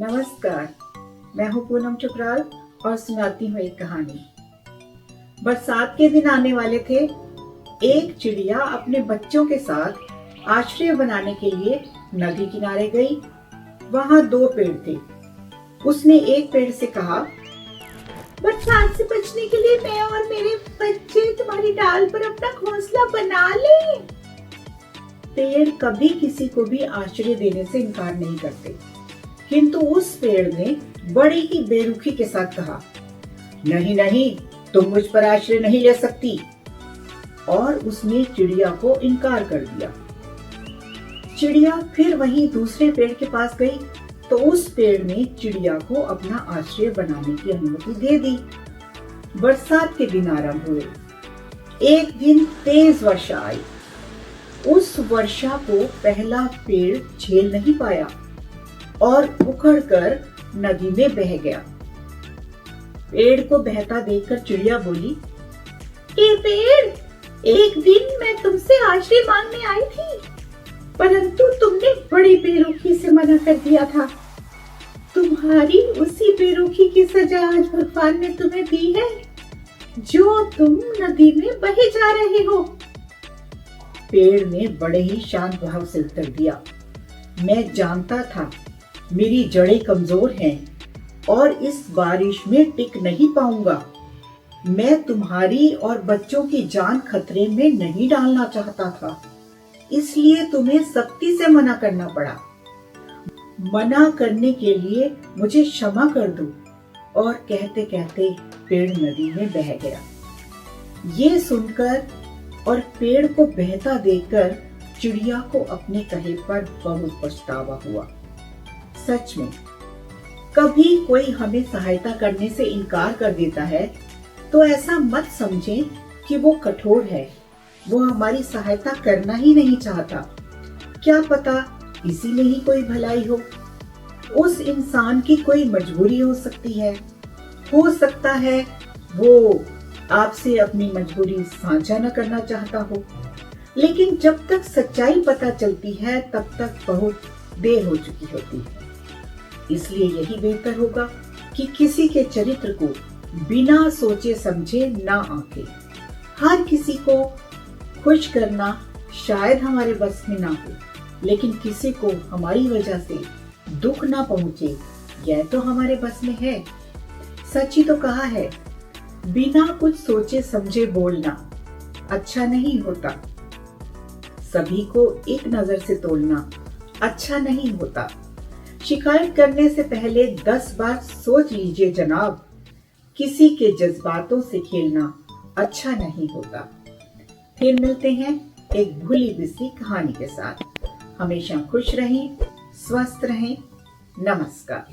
नमस्कार, मैं हूँ पूनम चुकराल और सुनाती हूँ एक कहानी। बरसात के दिन आने वाले थे। एक चिड़िया अपने बच्चों के साथ आश्रय बनाने के लिए नदी किनारे गई। वहाँ दो पेड़ थे। उसने एक पेड़ से कहा, बरसात से बचने के लिए मैं और मेरे बच्चे तुम्हारी डाल पर अपना घोंसला बना लें। पेड़ कभी किसी को भी आश्रय देने से इनकार नहीं करते, किंतु उस पेड़ ने बड़ी ही बेरुखी के साथ कहा, नहीं नहीं, तुम मुझ पर आश्रय नहीं ले सकती। और उसने चिड़िया को इनकार कर दिया। चिड़िया फिर वहीं दूसरे पेड़ के पास गई तो उस पेड़ ने चिड़िया को अपना आश्रय बनाने की अनुमति दे दी। बरसात के दिन आरंभ हुए। एक दिन तेज वर्षा आई। उस वर्षा को पहला पेड़ झेल नहीं पाया और उखड़कर नदी में बह गया। पेड़ को बहता देखकर चिड़िया बोली, ए पेड़, एक दिन मैं तुमसे आश्रय मांगने आई थी, परंतु तुमने बड़ी बेरुखी से मना कर दिया था। तुम्हारी उसी बेरुखी की सजा आज भगवान ने तुम्हें दी है, जो तुम नदी में बहे जा रहे हो। पेड़ ने बड़े ही शांत भाव से उत्तर दिया, मैं जानता था मेरी जड़ें कमजोर हैं और इस बारिश में टिक नहीं पाऊंगा। मैं तुम्हारी और बच्चों की जान खतरे में नहीं डालना चाहता था, इसलिए तुम्हें सख्ती से मना करना पड़ा। मना करने के लिए मुझे क्षमा कर दो। और कहते कहते पेड़ नदी में बह गया। ये सुनकर और पेड़ को बहता देखकर चिड़िया को अपने कहे पर बहुत पछतावा हुआ। सच में कभी कोई हमें सहायता करने से इनकार कर देता है तो ऐसा मत समझें कि वो कठोर है, वो हमारी सहायता करना ही नहीं चाहता। क्या पता इसी में ही कोई भलाई हो। उस इंसान की कोई मजबूरी हो सकती है। हो सकता है वो आपसे अपनी मजबूरी साझा न करना चाहता हो, लेकिन जब तक सच्चाई पता चलती है तब तक बहुत देर हो चुकी होती है। इसलिए यही बेहतर होगा कि किसी के चरित्र को बिना सोचे समझे ना आंके। हर किसी को खुश करना शायद हमारे बस में ना हो, लेकिन किसी को हमारी वजह से दुख ना पहुंचे, यह तो हमारे बस में है। सच ही तो कहा है, बिना कुछ सोचे समझे बोलना अच्छा नहीं होता। सभी को एक नजर से तोलना अच्छा नहीं होता। शिकायत करने से पहले 10 बार सोच लीजिए जनाब। किसी के जज्बातों से खेलना अच्छा नहीं होता। फिर मिलते हैं एक भूली बिसरी कहानी के साथ। हमेशा खुश रहें, स्वस्थ रहें। नमस्कार।